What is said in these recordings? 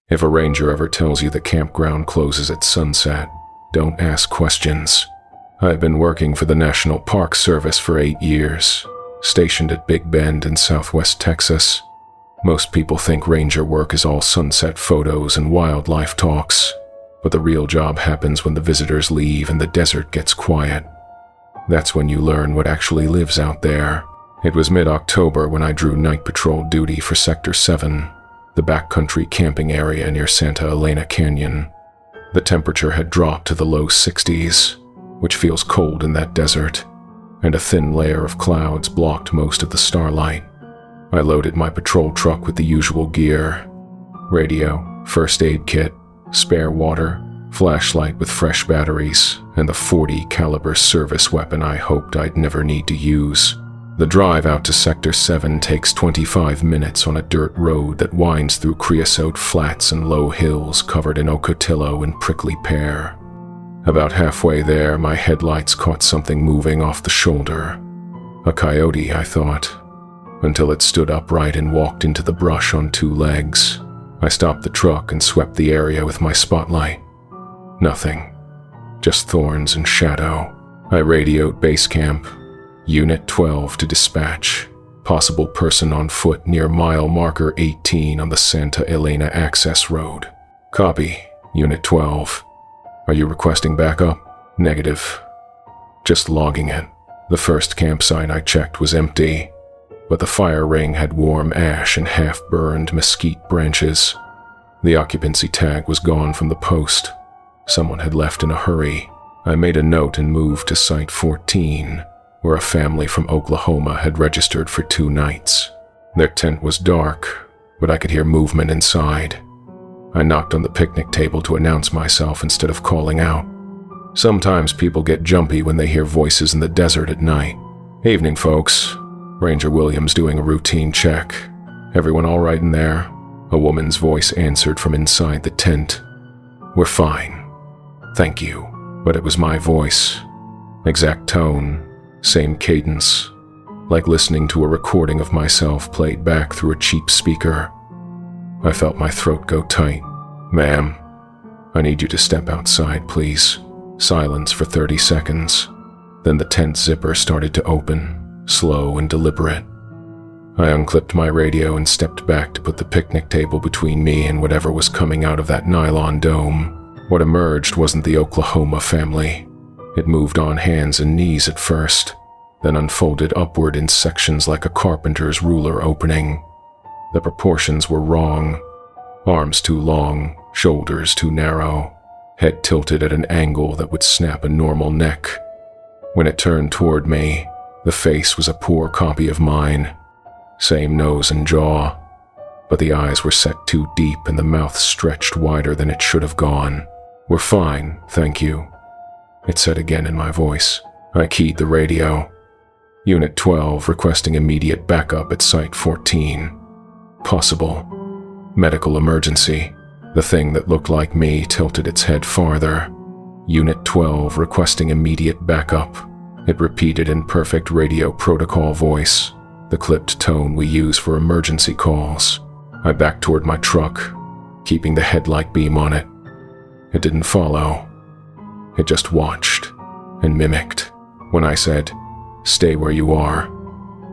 If a ranger ever tells you the campground closes at sunset, don't ask questions. I've been working for the National Park Service for 8 years, stationed at Big Bend in southwest Texas. Most people think ranger work is all sunset photos and wildlife talks, but the real job happens when the visitors leave and the desert gets quiet. That's when you learn what actually lives out there. It was mid-October when I drew night patrol duty for Sector 7, the backcountry camping area near Santa Elena Canyon. The temperature had dropped to the low 60s, which feels cold in that desert, and a thin layer of clouds blocked most of the starlight. I loaded my patrol truck with the usual gear: radio, first aid kit, spare water, flashlight with fresh batteries, and the .40 caliber service weapon I hoped I'd never need to use. The drive out to Sector 7 takes 25 minutes on a dirt road that winds through creosote flats and low hills covered in ocotillo and prickly pear. About halfway there, my headlights caught something moving off the shoulder. A coyote, I thought, until it stood upright and walked into the brush on 2 legs. I stopped the truck and swept the area with my spotlight. Nothing. Just thorns and shadow. I radioed base camp. Unit 12 to dispatch. Possible person on foot near mile marker 18 on the Santa Elena access road. Copy, Unit 12. Are you requesting backup? Negative. Just logging it. The first campsite I checked was empty, but the fire ring had warm ash and half-burned mesquite branches. The occupancy tag was gone from the post. Someone had left in a hurry. I made a note and moved to Site 14, where a family from Oklahoma had registered for 2 nights. Their tent was dark, but I could hear movement inside. I knocked on the picnic table to announce myself instead of calling out. Sometimes people get jumpy when they hear voices in the desert at night. Evening, folks. Ranger Williams doing a routine check. Everyone all right in there? A woman's voice answered from inside the tent. We're fine. Thank you. But it was my voice. Exact tone. Same cadence, like listening to a recording of myself played back through a cheap speaker. I felt my throat go tight. Ma'am, I need you to step outside, please. Silence for 30 seconds. Then the tent zipper started to open, slow and deliberate. I unclipped my radio and stepped back to put the picnic table between me and whatever was coming out of that nylon dome. What emerged wasn't the Oklahoma family. It moved on hands and knees at first, then unfolded upward in sections like a carpenter's ruler opening. The proportions were wrong. Arms too long, shoulders too narrow, head tilted at an angle that would snap a normal neck. When it turned toward me, the face was a poor copy of mine. Same nose and jaw, but the eyes were set too deep and the mouth stretched wider than it should have gone. We're fine, thank you. It said again in my voice. I keyed the radio. Unit 12 requesting immediate backup at Site 14. Possible. Medical emergency. The thing that looked like me tilted its head farther. Unit 12 requesting immediate backup. It repeated in perfect radio protocol voice, the clipped tone we use for emergency calls. I backed toward my truck, keeping the headlight beam on it. It didn't follow. It just watched and mimicked. When I said, "Stay where you are,"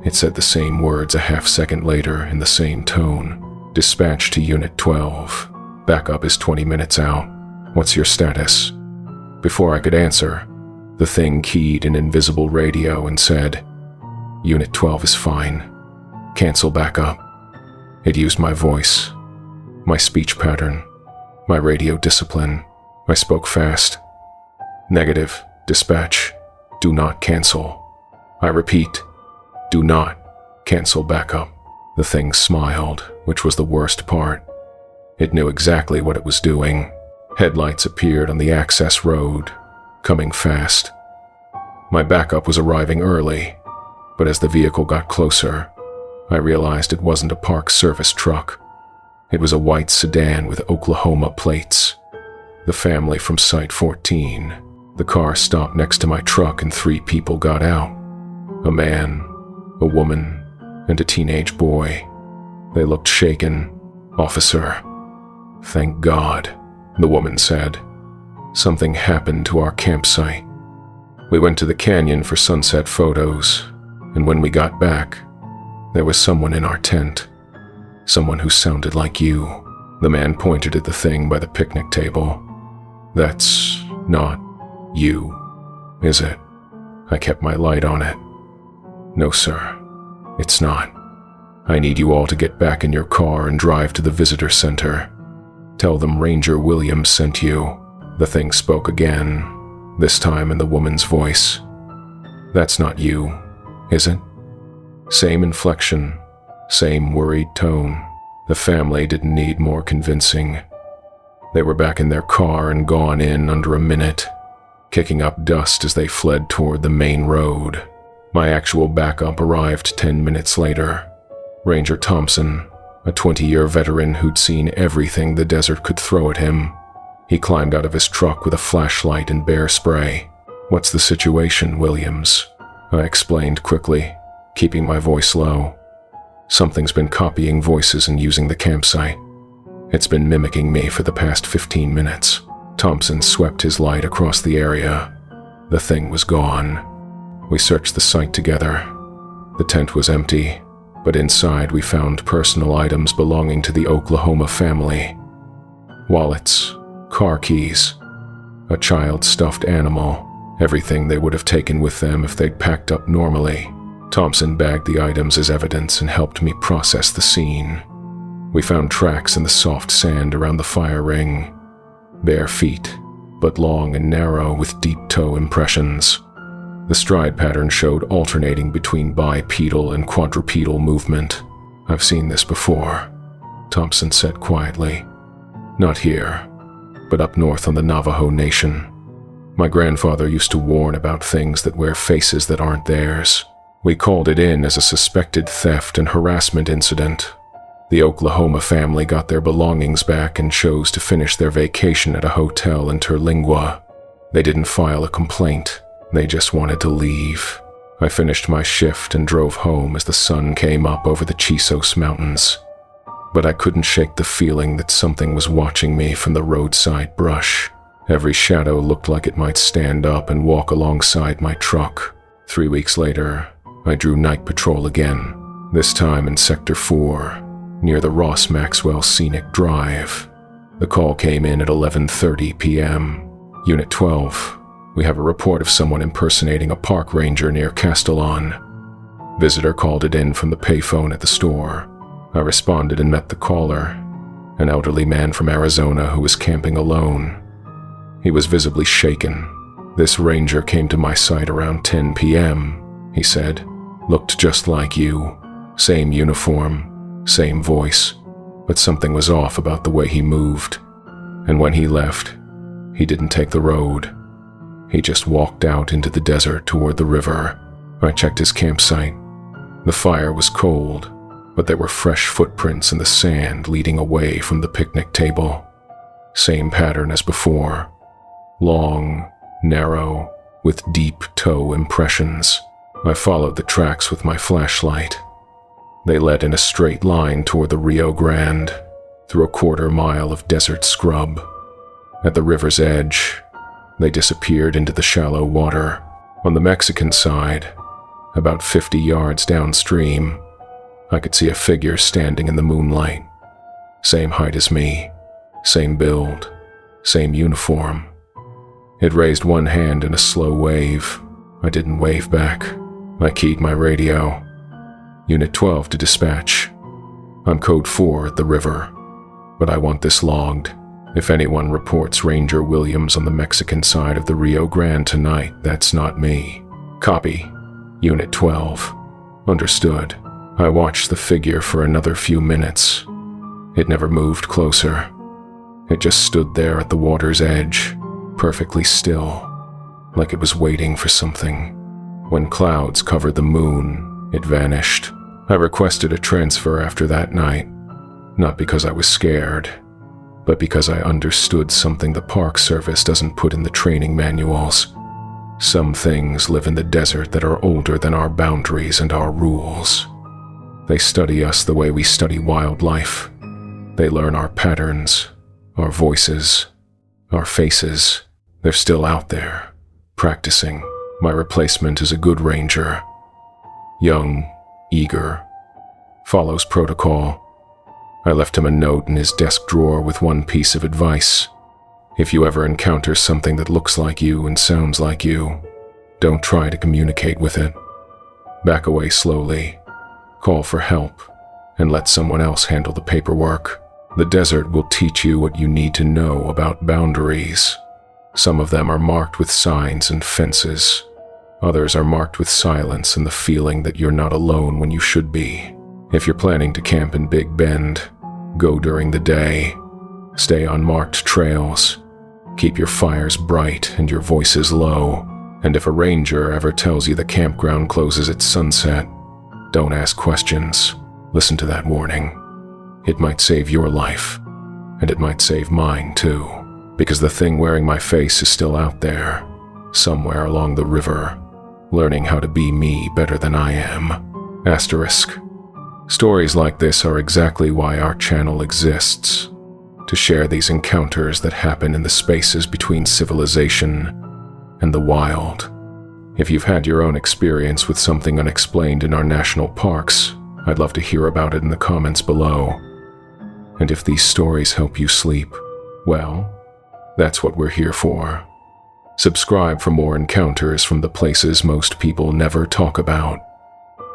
it said the same words a half-second later in the same tone. Dispatch to Unit 12. Backup is 20 minutes out. What's your status? Before I could answer, the thing keyed an invisible radio and said, Unit 12 is fine. Cancel backup. It used my voice, my speech pattern, my radio discipline. I spoke fast. Negative. Dispatch. Do not cancel. I repeat, do not cancel backup. The thing smiled, which was the worst part. It knew exactly what it was doing. Headlights appeared on the access road, coming fast. My backup was arriving early, but as the vehicle got closer, I realized it wasn't a Park Service truck. It was a white sedan with Oklahoma plates. The family from Site 14. The car stopped next to my truck and 3 people got out. A man, a woman, and a teenage boy. They looked shaken. Officer. "Thank God," the woman said. "Something happened to our campsite. We went to the canyon for sunset photos, and when we got back, there was someone in our tent. Someone who sounded like you." The man pointed at the thing by the picnic table. "That's not you, is it?" I kept my light on it. "No, sir, it's not. I need you all to get back in your car and drive to the visitor center. Tell them Ranger Williams sent you." The thing spoke again, this time in the woman's voice. "That's not you, is it?" Same inflection, same worried tone. The family didn't need more convincing. They were back in their car and gone in under a minute, kicking up dust as they fled toward the main road. My actual backup arrived 10 minutes later. Ranger Thompson, a 20-year veteran who'd seen everything the desert could throw at him. He climbed out of his truck with a flashlight and bear spray. "What's the situation, Williams?" I explained quickly, keeping my voice low. "Something's been copying voices and using the campsite. It's been mimicking me for the past 15 minutes. Thompson swept his light across the area. The thing was gone. We searched the site together. The tent was empty, but inside we found personal items belonging to the Oklahoma family. Wallets, car keys, a child stuffed animal, everything they would have taken with them if they'd packed up normally." Thompson bagged the items as evidence and helped me process the scene. We found tracks in the soft sand around the fire ring. Bare feet, but long and narrow with deep toe impressions. The stride pattern showed alternating between bipedal and quadrupedal movement. "I've seen this before," Thompson said quietly. "Not here, but up north on the Navajo Nation. My grandfather used to warn about things that wear faces that aren't theirs. We called it in as a suspected theft and harassment incident. The Oklahoma family got their belongings back and chose to finish their vacation at a hotel in Terlingua. They didn't file a complaint. They just wanted to leave. I finished my shift and drove home as the sun came up over the Chisos Mountains. But I couldn't shake the feeling that something was watching me from the roadside brush. Every shadow looked like it might stand up and walk alongside my truck. 3 weeks later, I drew night patrol again, this time in Sector 4, near the Ross Maxwell Scenic Drive. The call came in at 11:30 p.m. Unit 12, we have a report of someone impersonating a park ranger near Castellon. Visitor called it in from the payphone at the store. I responded and met the caller, an elderly man from Arizona who was camping alone. He was visibly shaken. "This ranger came to my site around 10 p.m., he said. "Looked just like you. Same uniform, same voice, but something was off about the way he moved. And when he left, he didn't take the road. He just walked out into the desert toward the river." I checked his campsite. The fire was cold, but there were fresh footprints in the sand leading away from the picnic table. Same pattern as before. Long, narrow, with deep toe impressions. I followed the tracks with my flashlight. They led in a straight line toward the Rio Grande, through a quarter-mile of desert scrub. At the river's edge, they disappeared into the shallow water. On the Mexican side, about 50 yards downstream, I could see a figure standing in the moonlight. Same height as me, same build, same uniform. It raised one hand in a slow wave. I didn't wave back. I keyed my radio. "Unit 12 to dispatch. I'm code 4 at the river, but I want this logged. If anyone reports Ranger Williams on the Mexican side of the Rio Grande tonight, that's not me." "Copy. Unit 12. Understood." I watched the figure for another few minutes. It never moved closer. It just stood there at the water's edge, perfectly still, like it was waiting for something. When clouds covered the moon, it vanished. I requested a transfer after that night, not because I was scared, but because I understood something the Park Service doesn't put in the training manuals. Some things live in the desert that are older than our boundaries and our rules. They study us the way we study wildlife. They learn our patterns, our voices, our faces, they're still out there, practicing. My replacement is a good ranger. Young, eager, follows protocol. I left him a note in his desk drawer with one piece of advice. If you ever encounter something that looks like you and sounds like you, don't try to communicate with it. Back away slowly, call for help, and let someone else handle the paperwork. The desert will teach you what you need to know about boundaries. Some of them are marked with signs and fences. Others are marked with silence and the feeling that you're not alone when you should be. If you're planning to camp in Big Bend, go during the day. Stay on marked trails. Keep your fires bright and your voices low. And if a ranger ever tells you the campground closes at sunset, don't ask questions. Listen to that warning. It might save your life, and it might save mine too, because the thing wearing my face is still out there, somewhere along the river, learning how to be me better than I am. Asterisk. Stories like this are exactly why our channel exists, to share these encounters that happen in the spaces between civilization and the wild. If you've had your own experience with something unexplained in our national parks, I'd love to hear about it in the comments below. And if these stories help you sleep, well, that's what we're here for. Subscribe for more encounters from the places most people never talk about.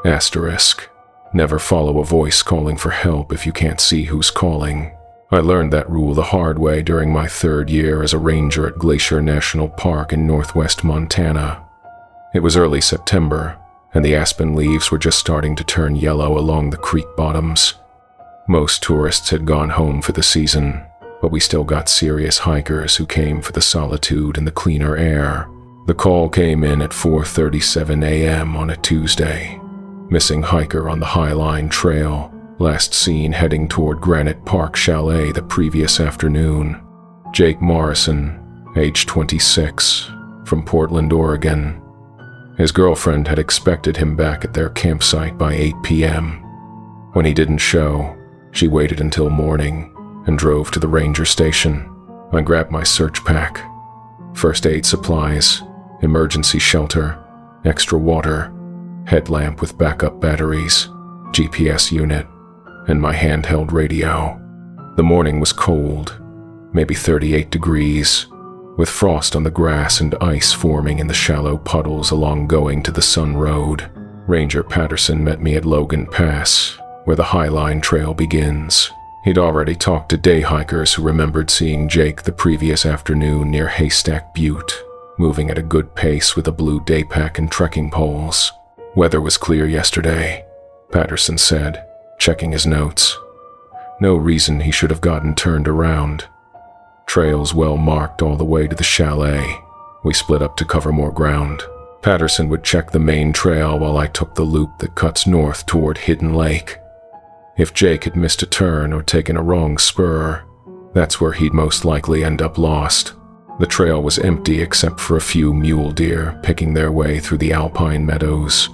Asterisk. Never follow a voice calling for help if you can't see who's calling. I learned that rule the hard way during my 3rd year as a ranger at Glacier National Park in northwest Montana. It was early September, and the aspen leaves were just starting to turn yellow along the creek bottoms. Most tourists had gone home for the season, but we still got serious hikers who came for the solitude and the cleaner air. The call came in at 4:37 a.m. on a Tuesday. Missing hiker on the Highline Trail, last seen heading toward Granite Park Chalet the previous afternoon. Jake Morrison, age 26, from Portland, Oregon. His girlfriend had expected him back at their campsite by 8 p.m. When he didn't show, she waited until morning and drove to the ranger station. I grabbed my search pack, first aid supplies, emergency shelter, extra water, headlamp with backup batteries, GPS unit, and my handheld radio. The morning was cold, maybe 38 degrees, with frost on the grass and ice forming in the shallow puddles along going to the Sun Road. Ranger Patterson met me at Logan Pass, where the Highline Trail begins. He'd already talked to day hikers who remembered seeing Jake the previous afternoon near Haystack Butte, moving at a good pace with a blue day pack and trekking poles. Weather was clear yesterday, Patterson said, checking his notes. No reason he should have gotten turned around. Trails well marked all the way to the chalet. We split up to cover more ground. Patterson would check the main trail while I took the loop that cuts north toward Hidden Lake. If Jake had missed a turn or taken a wrong spur, that's where he'd most likely end up lost. The trail was empty except for a few mule deer picking their way through the alpine meadows.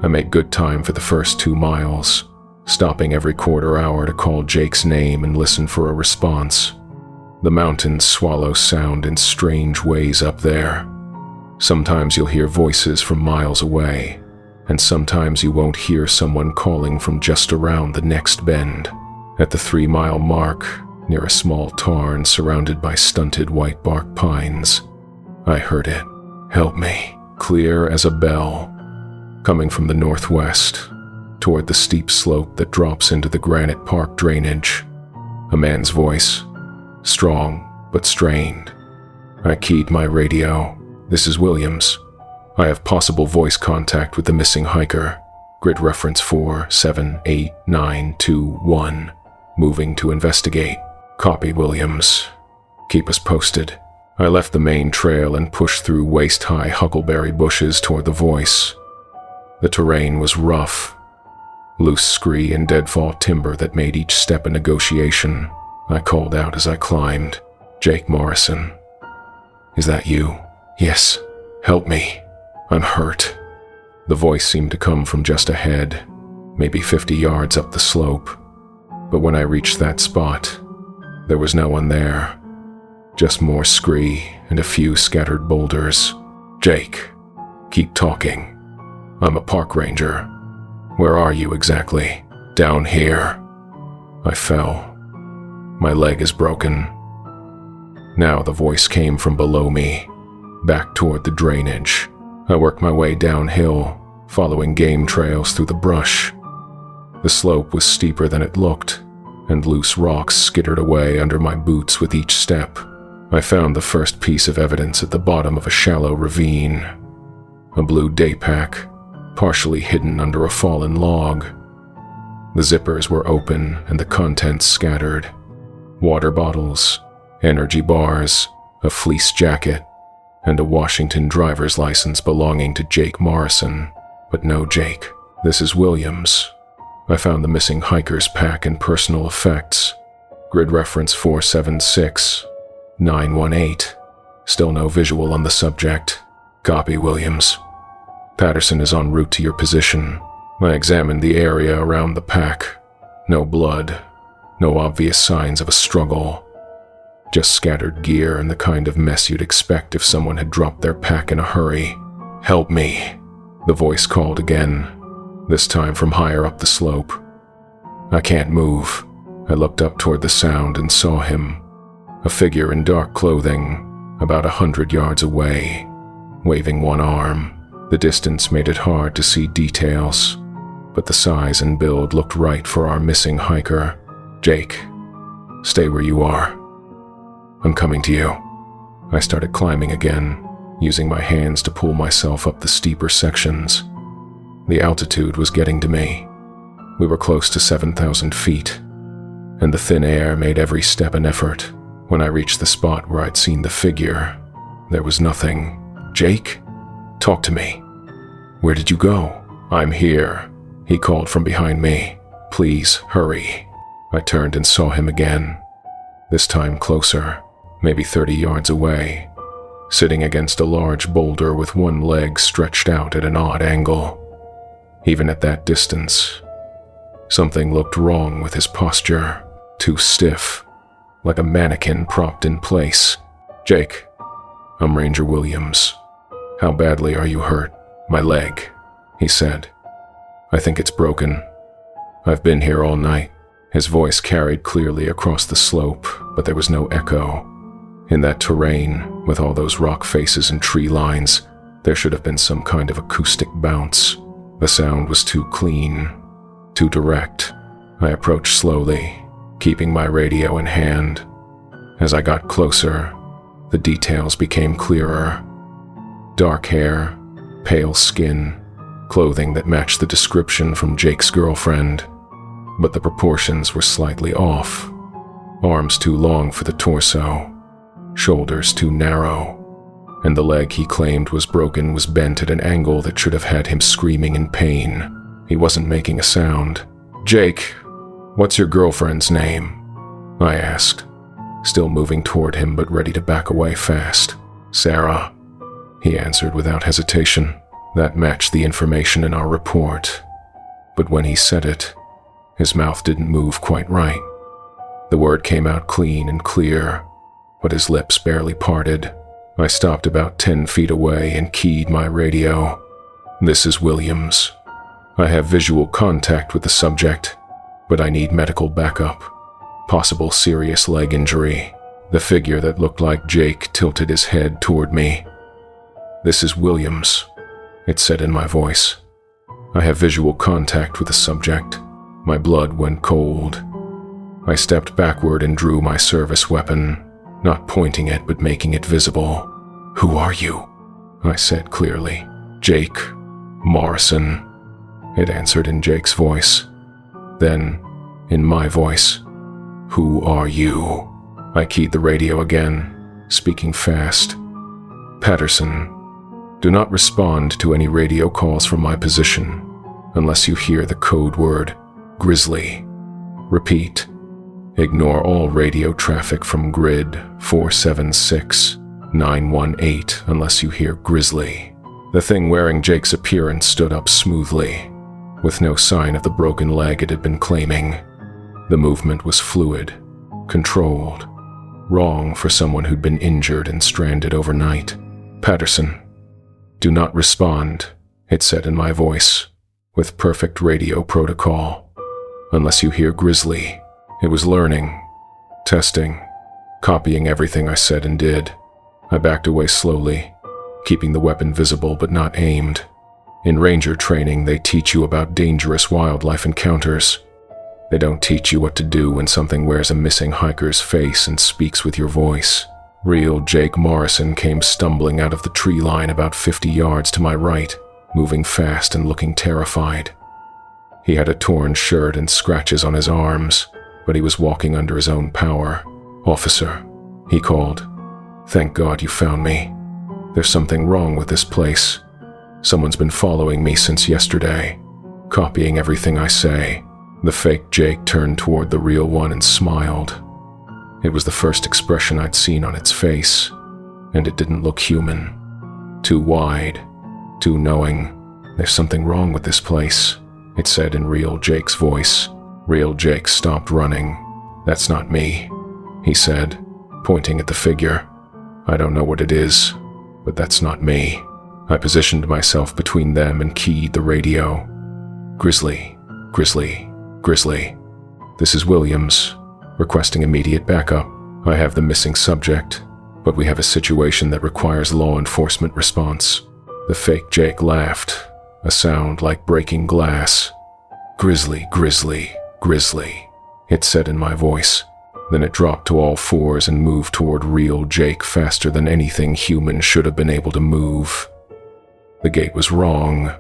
I made good time for the first 2 miles, stopping every quarter hour to call Jake's name and listen for a response. The mountains swallow sound in strange ways up there. Sometimes you'll hear voices from miles away, and sometimes you won't hear someone calling from just around the next bend. At the 3-mile mark, near a small tarn surrounded by stunted white bark pines, I heard it. Help me. Clear as a bell. Coming from the northwest, toward the steep slope that drops into the Granite Park drainage. A man's voice, strong but strained. I keyed my radio. This is Williams. I have possible voice contact with the missing hiker. Grid reference 478921. Moving to investigate. Copy, Williams. Keep us posted. I left the main trail and pushed through waist-high huckleberry bushes toward the voice. The terrain was rough. Loose scree and deadfall timber that made each step a negotiation. I called out as I climbed. Jake Morrison. Is that you? Yes. Help me. I'm hurt. The voice seemed to come from just ahead, maybe 50 yards up the slope. But when I reached that spot, There was no one there. Just more scree and a few scattered boulders. Jake, keep talking. I'm a park ranger. Where are you exactly? Down here. I fell. My leg is broken. Now the voice came from below me, back toward the drainage. I worked my way downhill, following game trails through the brush. The slope was steeper than it looked, and loose rocks skittered away under my boots with each step. I found the first piece of evidence at the bottom of a shallow ravine. A blue day pack, partially hidden under a fallen log. The zippers were open and the contents scattered. Water bottles, energy bars, a fleece jacket, and a Washington driver's license belonging to Jake Morrison. But no Jake. This is Williams. I found the missing hiker's pack and personal effects. Grid reference 476918. Still no visual on the subject. Copy, Williams. Patterson is en route to your position. I examined the area around the pack. No blood. No obvious signs of a struggle. Just scattered gear and the kind of mess you'd expect if someone had dropped their pack in a hurry. Help me, the voice called again, this time from higher up the slope. I can't move. I looked up toward the sound and saw him, a figure in dark clothing, about 100 yards away, waving one arm. The distance made it hard to see details, but the size and build looked right for our missing hiker. Jake, stay where you are. I'm coming to you. I started climbing again, using my hands to pull myself up the steeper sections. The altitude was getting to me. We were close to 7,000 feet, and the thin air made every step an effort. When I reached the spot where I'd seen the figure, there was nothing. Jake? Talk to me. Where did you go? I'm here, he called from behind me. Please, hurry. I turned and saw him again, this time closer, maybe 30 yards away, sitting against a large boulder with one leg stretched out at an odd angle. Even at that distance, something looked wrong with his posture, too stiff, like a mannequin propped in place. Jake, I'm Ranger Williams. How badly are you hurt? My leg, he said. I think it's broken. I've been here all night. His voice carried clearly across the slope, but there was no echo. In that terrain, with all those rock faces and tree lines, there should have been some kind of acoustic bounce. The sound was too clean, too direct. I approached slowly, keeping my radio in hand. As I got closer, the details became clearer. Dark hair, pale skin, clothing that matched the description from Jake's girlfriend. But the proportions were slightly off. Arms too long for the torso, shoulders too narrow, and the leg he claimed was broken was bent at an angle that should have had him screaming in pain. He wasn't making a sound. Jake, what's your girlfriend's name? I asked, still moving toward him but ready to back away fast. Sarah, he answered without hesitation. That matched the information in our report. But when he said it, his mouth didn't move quite right. The word came out clean and clear, but his lips barely parted. I stopped about 10 feet away and keyed my radio. This is Williams. I have visual contact with the subject, but I need medical backup. Possible serious leg injury. The figure that looked like Jake tilted his head toward me. This is Williams, it said in my voice. I have visual contact with the subject. My blood went cold. I stepped backward and drew my service weapon, not pointing it but making it visible. Who are you? I said clearly. Jake Morrison, it answered in Jake's voice. Then, in my voice, who are you? I keyed the radio again, speaking fast. Patterson, do not respond to any radio calls from my position unless you hear the code word Grizzly. Repeat, ignore all radio traffic from grid 476918 unless you hear Grizzly. The thing wearing Jake's appearance stood up smoothly, with no sign of the broken leg it had been claiming. The movement was fluid, controlled, wrong for someone who'd been injured and stranded overnight. "Patterson, do not respond," it said in my voice, with perfect radio protocol. "Unless you hear Grizzly." It was learning, testing, copying everything I said and did. I backed away slowly, keeping the weapon visible but not aimed. In ranger training, they teach you about dangerous wildlife encounters. They don't teach you what to do when something wears a missing hiker's face and speaks with your voice. Real Jake Morrison came stumbling out of the tree line about 50 yards to my right, moving fast and looking terrified. He had a torn shirt and scratches on his arms, but he was walking under his own power. "Officer," he called. "Thank God you found me. There's something wrong with this place. Someone's been following me since yesterday, copying everything I say." The fake Jake turned toward the real one and smiled. It was the first expression I'd seen on its face, and it didn't look human. Too wide, too knowing. "There's something wrong with this place," it said in real Jake's voice. Real Jake stopped running. "That's not me," he said, pointing at the figure. "I don't know what it is, but that's not me." I positioned myself between them and keyed the radio. "Grizzly, Grizzly, Grizzly. This is Williams, requesting immediate backup. I have the missing subject, but we have a situation that requires law enforcement response." The fake Jake laughed, a sound like breaking glass. "Grizzly, Grizzly, Grizzly," it said in my voice. Then it dropped to all fours and moved toward real Jake faster than anything human should have been able to move. The gait was wrong,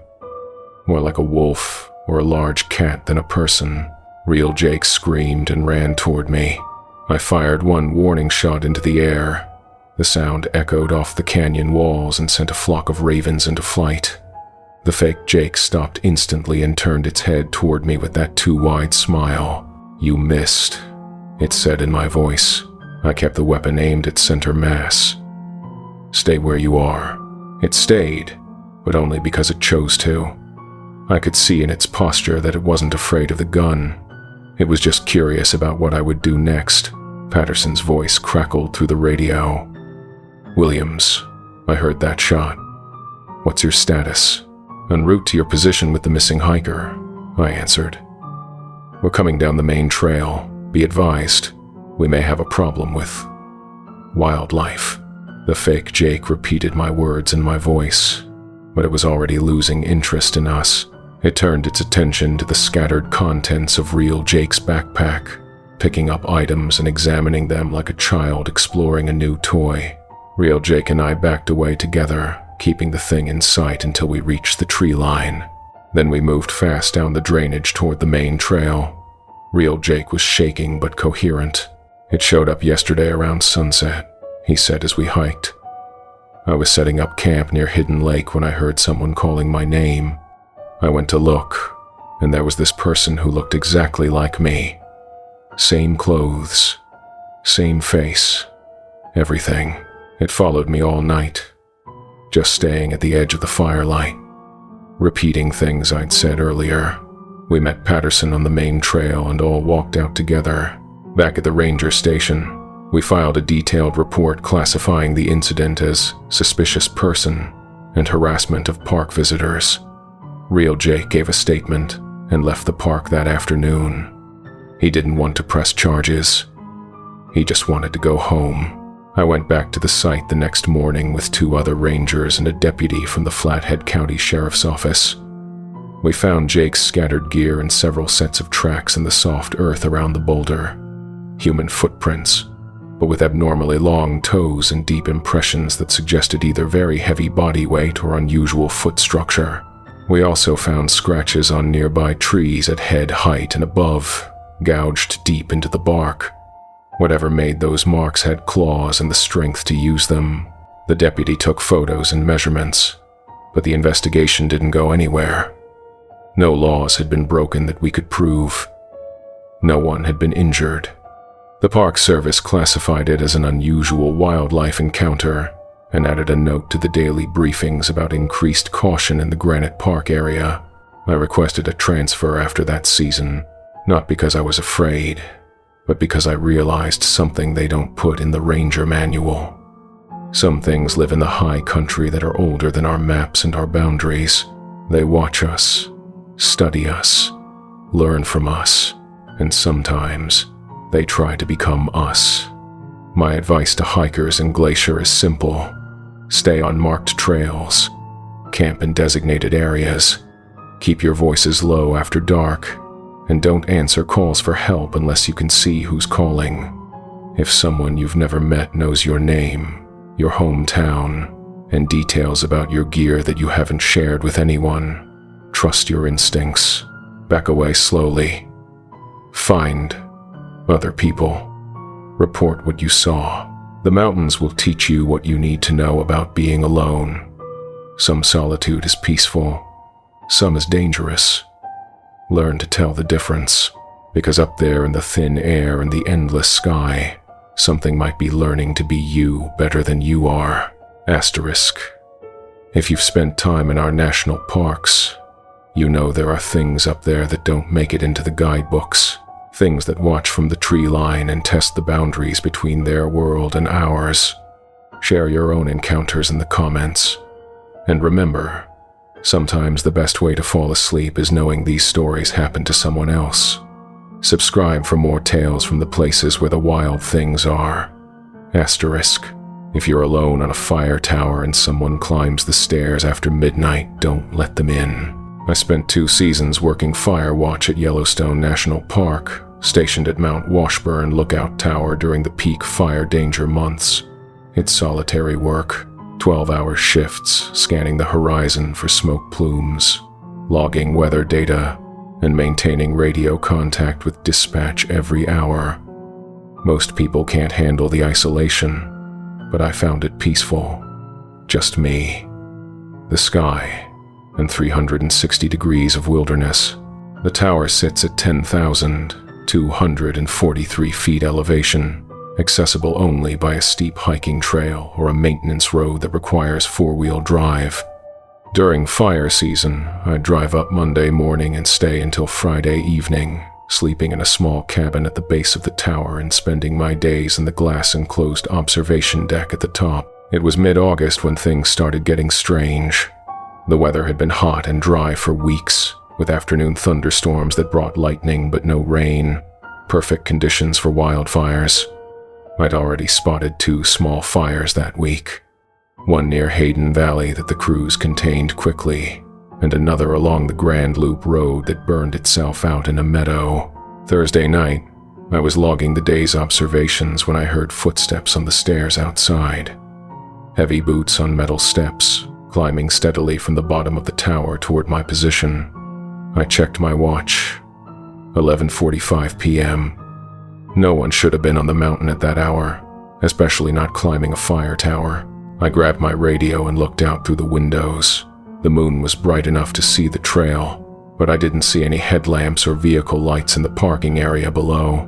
more like a wolf or a large cat than a person. Real Jake screamed and ran toward me. I fired one warning shot into the air. The sound echoed off the canyon walls and sent a flock of ravens into flight. The fake Jake stopped instantly and turned its head toward me with that too wide smile. "You missed," it said in my voice. I kept the weapon aimed at center mass. "Stay where you are." It stayed, but only because it chose to. I could see in its posture that it wasn't afraid of the gun. It was just curious about what I would do next. Patterson's voice crackled through the radio. "Williams, I heard that shot. What's your status?" "En route to your position with the missing hiker," I answered. "We're coming down the main trail. Be advised, we may have a problem with wildlife." The fake Jake repeated my words in my voice, but it was already losing interest in us. It turned its attention to the scattered contents of real Jake's backpack, picking up items and examining them like a child exploring a new toy. Real Jake and I backed away together, keeping the thing in sight until we reached the tree line. Then we moved fast down the drainage toward the main trail. Real Jake was shaking but coherent. "It showed up yesterday around sunset," he said as we hiked. "I was setting up camp near Hidden Lake when I heard someone calling my name. I went to look, and there was this person who looked exactly like me. Same clothes, same face, everything. It followed me all night, just staying at the edge of the firelight, repeating things I'd said earlier." We met Patterson on the main trail and all walked out together. Back at the ranger station, we filed a detailed report classifying the incident as suspicious person and harassment of park visitors. Real Jake gave a statement and left the park that afternoon. He didn't want to press charges. He just wanted to go home. I went back to the site the next morning with 2 other rangers and a deputy from the Flathead County Sheriff's Office. We found Jake's scattered gear and several sets of tracks in the soft earth around the boulder. Human footprints, but with abnormally long toes and deep impressions that suggested either very heavy body weight or unusual foot structure. We also found scratches on nearby trees at head height and above, gouged deep into the bark. Whatever made those marks had claws and the strength to use them. The deputy took photos and measurements, but the investigation didn't go anywhere. No laws had been broken that we could prove. No one had been injured. The Park Service classified it as an unusual wildlife encounter and added a note to the daily briefings about increased caution in the Granite Park area. I requested a transfer after that season, not because I was afraid, but because I realized something they don't put in the Ranger manual. Some things live in the high country that are older than our maps and our boundaries. They watch us, study us, learn from us, and sometimes they try to become us. My advice to hikers in Glacier is simple. Stay on marked trails, camp in designated areas, keep your voices low after dark, and don't answer calls for help unless you can see who's calling. If someone you've never met knows your name, your hometown, and details about your gear that you haven't shared with anyone, trust your instincts. Back away slowly. Find other people. Report what you saw. The mountains will teach you what you need to know about being alone. Some solitude is peaceful, some is dangerous. Learn to tell the difference, because up there in the thin air and the endless sky, something might be learning to be you better than you are. Asterisk. If you've spent time in our national parks, you know there are things up there that don't make it into the guidebooks. Things that watch from the tree line and test the boundaries between their world and ours. Share your own encounters in the comments. And remember, sometimes the best way to fall asleep is knowing these stories happened to someone else. Subscribe for more tales from the places where the wild things are. Asterisk. If you're alone on a fire tower and someone climbs the stairs after midnight, don't let them in. I spent 2 seasons working fire watch at Yellowstone National Park, stationed at Mount Washburn Lookout Tower during the peak fire danger months. It's solitary work, 12-hour shifts, scanning the horizon for smoke plumes, logging weather data, and maintaining radio contact with dispatch every hour. Most people can't handle the isolation, but I found it peaceful. Just me, the sky, and 360 degrees of wilderness. The tower sits at 10,243 feet elevation, accessible only by a steep hiking trail or a maintenance road that requires 4-wheel drive. During fire season, I'd drive up Monday morning and stay until Friday evening, sleeping in a small cabin at the base of the tower and spending my days in the glass-enclosed observation deck at the top. It was mid-August when things started getting strange. The weather had been hot and dry for weeks, with afternoon thunderstorms that brought lightning but no rain. Perfect conditions for wildfires. I'd already spotted 2 small fires that week. One near Hayden Valley that the crews contained quickly, and another along the Grand Loop Road that burned itself out in a meadow. Thursday night, I was logging the day's observations when I heard footsteps on the stairs outside. Heavy boots on metal steps, climbing steadily from the bottom of the tower toward my position. I checked my watch. 11:45 p.m. No one should have been on the mountain at that hour, especially not climbing a fire tower. I grabbed my radio and looked out through the windows. The moon was bright enough to see the trail, but I didn't see any headlamps or vehicle lights in the parking area below.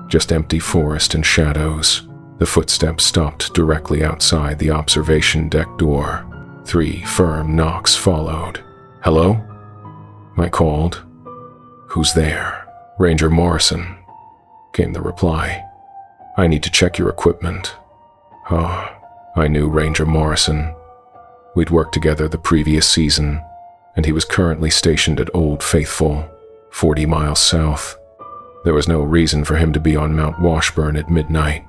Just empty forest and shadows. The footsteps stopped directly outside the observation deck door. 3 firm knocks followed. "Hello?" I called. "Who's there?" "Ranger Morrison," came the reply. "I need to check your equipment." Oh, I knew Ranger Morrison. We'd worked together the previous season, and he was currently stationed at Old Faithful, 40 miles south. There was no reason for him to be on Mount Washburn at midnight,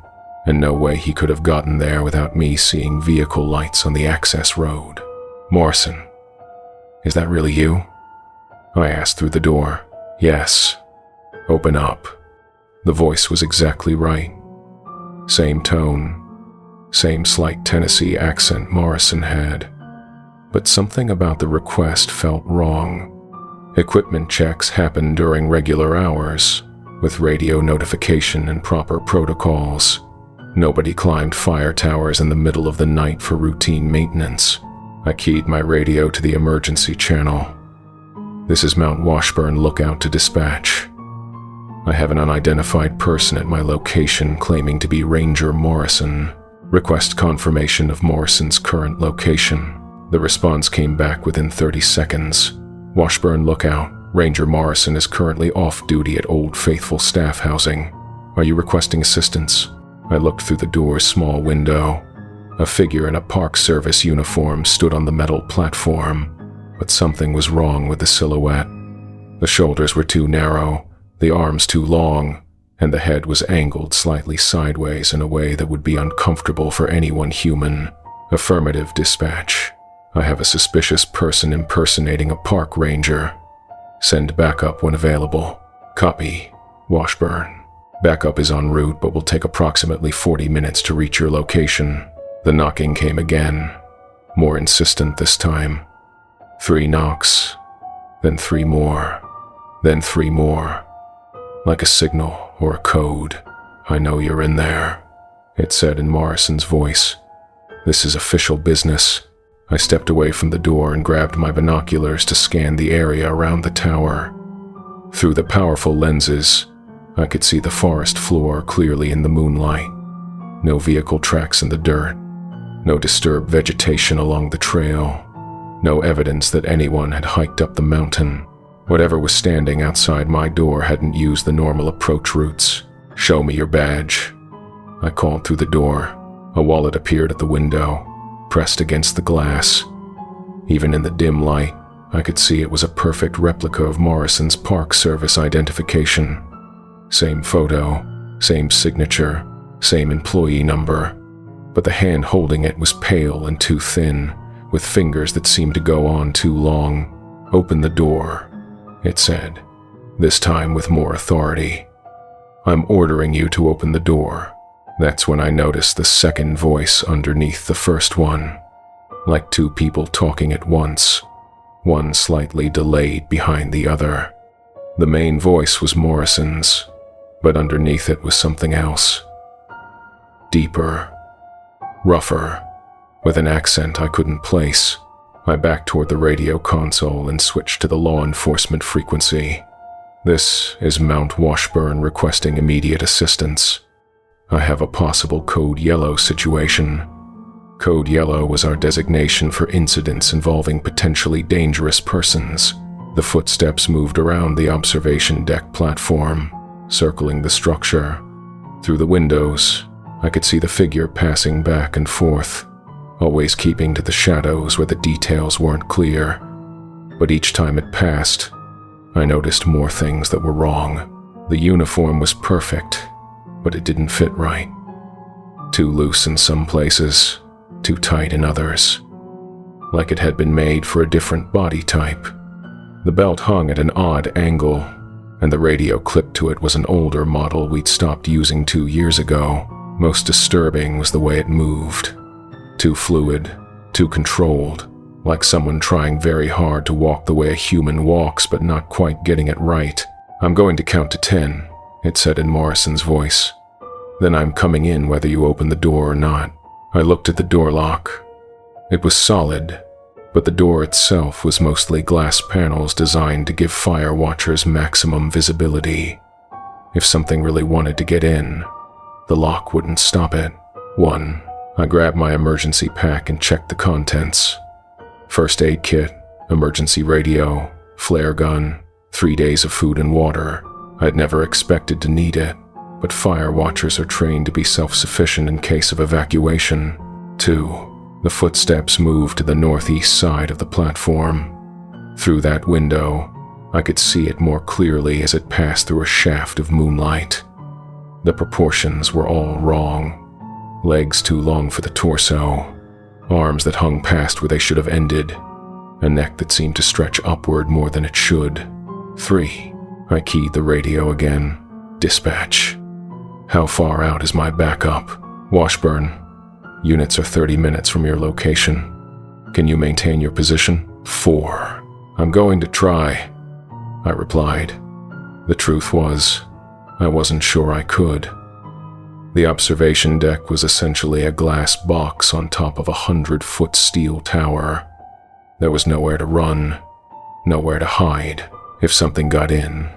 and no way he could have gotten there without me seeing vehicle lights on the access road. "Morrison, is that really you?" I asked through the door. "Yes." "Open up." The voice was exactly right. Same tone, same slight Tennessee accent Morrison had. But something about the request felt wrong. Equipment checks happened during regular hours, with radio notification and proper protocols. Nobody climbed fire towers in the middle of the night for routine maintenance. I keyed my radio to the emergency channel. "This is Mount Washburn Lookout to dispatch. I have an unidentified person at my location claiming to be Ranger Morrison. Request confirmation of Morrison's current location." The response came back within 30 seconds. "Washburn Lookout. Ranger Morrison is currently off duty at Old Faithful staff housing. Are you requesting assistance? I looked through the door's small window. A figure in a Park Service uniform stood on the metal platform, but something was wrong with the silhouette. The shoulders were too narrow, the arms too long, and the head was angled slightly sideways in a way that would be uncomfortable for anyone human. Affirmative, dispatch. I have a suspicious person impersonating a park ranger. Send backup when available. Copy. Washburn. Backup is en route but will take approximately 40 minutes to reach your location. The knocking came again, more insistent this time. 3 knocks, then 3 more, then 3 more. Like a signal or a code. I know you're in there, it said in Morrison's voice. This is official business. I stepped away from the door and grabbed my binoculars to scan the area around the tower. Through the powerful lenses, I could see the forest floor clearly in the moonlight. No vehicle tracks in the dirt. No disturbed vegetation along the trail. No evidence that anyone had hiked up the mountain. Whatever was standing outside my door hadn't used the normal approach routes. Show me your badge. I called through the door. A wallet appeared at the window, pressed against the glass. Even in the dim light, I could see it was a perfect replica of Morrison's Park Service identification. Same photo, same signature, same employee number, but the hand holding it was pale and too thin, with fingers that seemed to go on too long. Open the door, it said, this time with more authority. I'm ordering you to open the door. That's when I noticed the second voice underneath the first one, like 2 people talking at once, one slightly delayed behind the other. The main voice was Morrison's, but underneath it was something else. Deeper, rougher, with an accent I couldn't place. I backed toward the radio console and switched to the law enforcement frequency. This is Mount Washburn requesting immediate assistance. I have a possible Code Yellow situation. Code Yellow was our designation for incidents involving potentially dangerous persons. The footsteps moved around the observation deck platform, circling the structure. Through the windows, I could see the figure passing back and forth, always keeping to the shadows where the details weren't clear. But each time it passed, I noticed more things that were wrong. The uniform was perfect, but it didn't fit right. Too loose in some places, too tight in others. Like it had been made for a different body type. The belt hung at an odd angle, and the radio clipped to it was an older model we'd stopped using 2 years ago. Most disturbing was the way it moved. Too fluid, too controlled, like someone trying very hard to walk the way a human walks but not quite getting it right. I'm going to count to 10, it said in Morrison's voice. Then I'm coming in whether you open the door or not. I looked at the door lock. It was solid, but the door itself was mostly glass panels designed to give fire watchers maximum visibility. If something really wanted to get in, the lock wouldn't stop it. 1. I grabbed my emergency pack and checked the contents. First aid kit, emergency radio, flare gun, 3 days of food and water. I'd never expected to need it, but fire watchers are trained to be self-sufficient in case of evacuation. 2. The footsteps moved to the northeast side of the platform. Through that window, I could see it more clearly as it passed through a shaft of moonlight. The proportions were all wrong. Legs too long for the torso, arms that hung past where they should have ended, a neck that seemed to stretch upward more than it should. 3. I keyed the radio again. Dispatch. How far out is my backup? Washburn. Units are 30 minutes from your location. Can you maintain your position? 4. I'm going to try, I replied. The truth was, I wasn't sure I could. The observation deck was essentially a glass box on top of a 100-foot steel tower. There was nowhere to run, nowhere to hide. If something got in,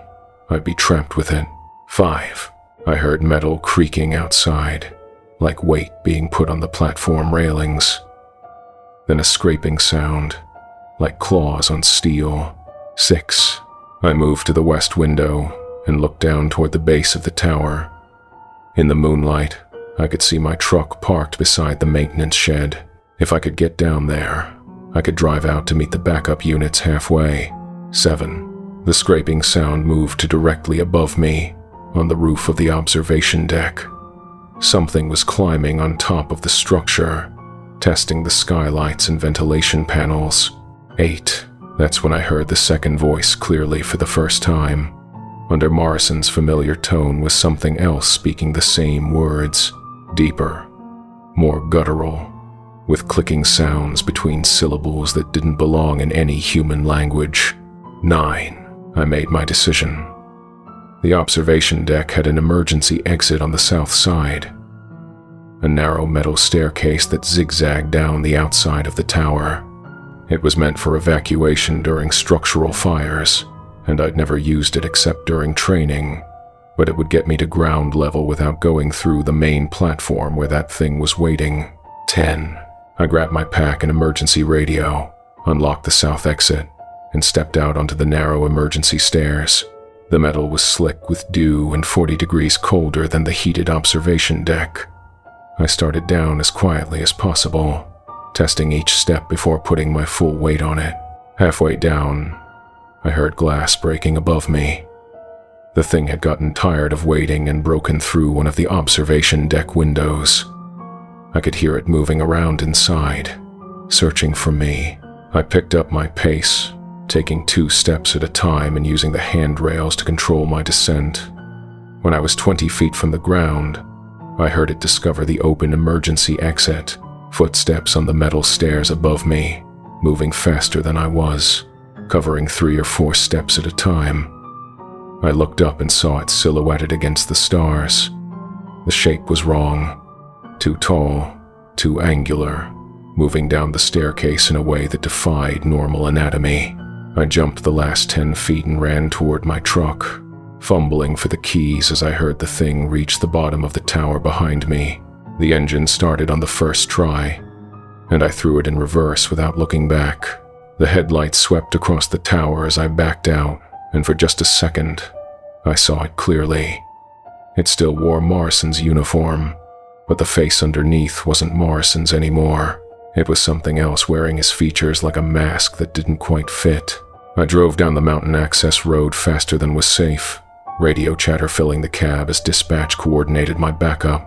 I'd be trapped with it. 5. I heard metal creaking outside, like weight being put on the platform railings. Then a scraping sound, like claws on steel. 6. I moved to the west window and looked down toward the base of the tower. In the moonlight, I could see my truck parked beside the maintenance shed. If I could get down there, I could drive out to meet the backup units halfway. 7. The scraping sound moved to directly above me, on the roof of the observation deck. Something was climbing on top of the structure, testing the skylights and ventilation panels. 8. That's when I heard the second voice clearly for the first time. Under Morrison's familiar tone was something else speaking the same words, deeper, more guttural, with clicking sounds between syllables that didn't belong in any human language. 9. I made my decision. The observation deck had an emergency exit on the south side, a narrow metal staircase that zigzagged down the outside of the tower. It was meant for evacuation during structural fires, and I'd never used it except during training, but it would get me to ground level without going through the main platform where that thing was waiting. 10. I grabbed my pack and emergency radio, unlocked the south exit, and stepped out onto the narrow emergency stairs. The metal was slick with dew and 40 degrees colder than the heated observation deck. I started down as quietly as possible, testing each step before putting my full weight on it. Halfway down, I heard glass breaking above me. The thing had gotten tired of waiting and broken through one of the observation deck windows. I could hear it moving around inside, searching for me. I picked up my pace, taking 2 steps at a time and using the handrails to control my descent. When I was 20 feet from the ground, I heard it discover the open emergency exit, footsteps on the metal stairs above me, moving faster than I was, covering 3 or 4 steps at a time. I looked up and saw it silhouetted against the stars. The shape was wrong, too tall, too angular, moving down the staircase in a way that defied normal anatomy. I jumped the last 10 feet and ran toward my truck, fumbling for the keys as I heard the thing reach the bottom of the tower behind me. The engine started on the first try, and I threw it in reverse without looking back. The headlights swept across the tower as I backed out, and for just a second, I saw it clearly. It still wore Morrison's uniform, but the face underneath wasn't Morrison's anymore. It was something else wearing his features like a mask that didn't quite fit. I drove down the mountain access road faster than was safe, radio chatter filling the cab as dispatch coordinated my backup.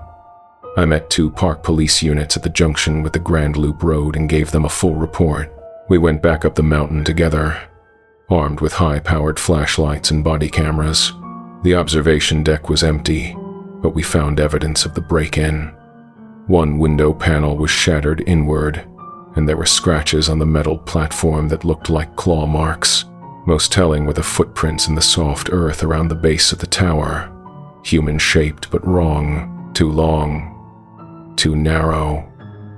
I met 2 park police units at the junction with the Grand Loop Road and gave them a full report. We went back up the mountain together, armed with high-powered flashlights and body cameras. The observation deck was empty, but we found evidence of the break-in. 1 window panel was shattered inward, and there were scratches on the metal platform that looked like claw marks. Most telling were the footprints in the soft earth around the base of the tower. Human-shaped but wrong, too long, too narrow,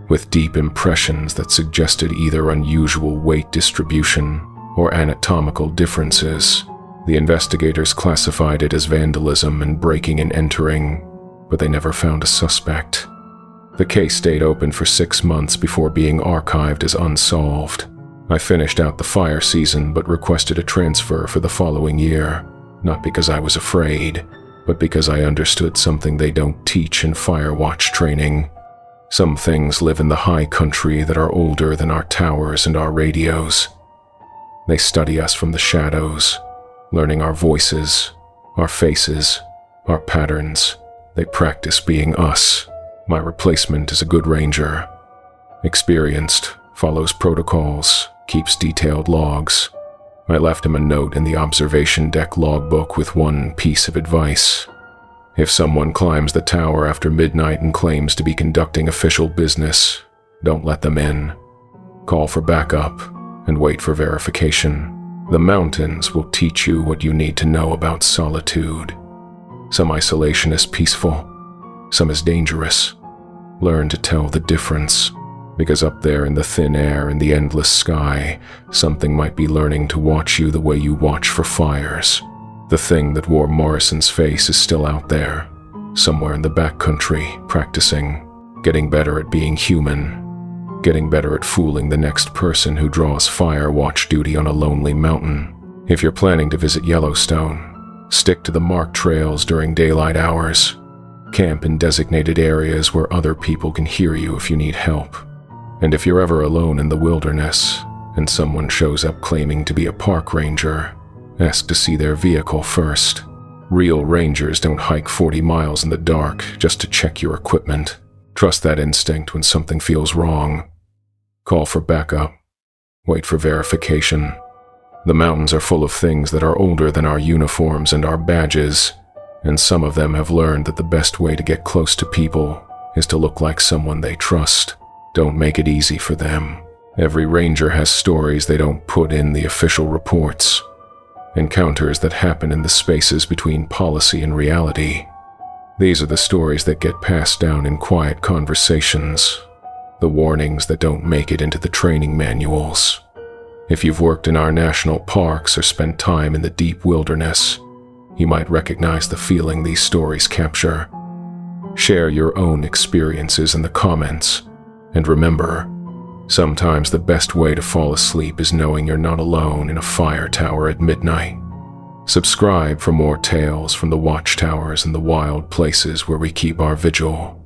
with deep impressions that suggested either unusual weight distribution or anatomical differences. The investigators classified it as vandalism and breaking and entering, but they never found a suspect. The case stayed open for 6 months before being archived as unsolved. I finished out the fire season but requested a transfer for the following year, not because I was afraid, but because I understood something they don't teach in fire watch training. Some things live in the high country that are older than our towers and our radios. They study us from the shadows, learning our voices, our faces, our patterns. They practice being us. My replacement is a good ranger. Experienced, follows protocols, keeps detailed logs. I left him a note in the observation deck logbook with 1 piece of advice. If someone climbs the tower after midnight and claims to be conducting official business, don't let them in. Call for backup and wait for verification. The mountains will teach you what you need to know about solitude. Some isolation is peaceful, some is dangerous. Learn to tell the difference, because up there in the thin air and the endless sky, something might be learning to watch you the way you watch for fires. The thing that wore Morrison's face is still out there, somewhere in the backcountry, practicing, getting better at being human, getting better at fooling the next person who draws fire watch duty on a lonely mountain. If you're planning to visit Yellowstone, stick to the marked trails during daylight hours. Camp in designated areas where other people can hear you if you need help. And if you're ever alone in the wilderness and someone shows up claiming to be a park ranger, ask to see their vehicle first. Real rangers don't hike 40 miles in the dark just to check your equipment. Trust that instinct when something feels wrong. Call for backup. Wait for verification. The mountains are full of things that are older than our uniforms and our badges, and some of them have learned that the best way to get close to people is to look like someone they trust. Don't make it easy for them. Every ranger has stories they don't put in the official reports. Encounters that happen in the spaces between policy and reality. These are the stories that get passed down in quiet conversations. The warnings that don't make it into the training manuals. If you've worked in our national parks or spent time in the deep wilderness, you might recognize the feeling these stories capture. Share your own experiences in the comments, and remember, sometimes the best way to fall asleep is knowing you're not alone in a fire tower at midnight. Subscribe for more tales from the watchtowers and the wild places where we keep our vigil.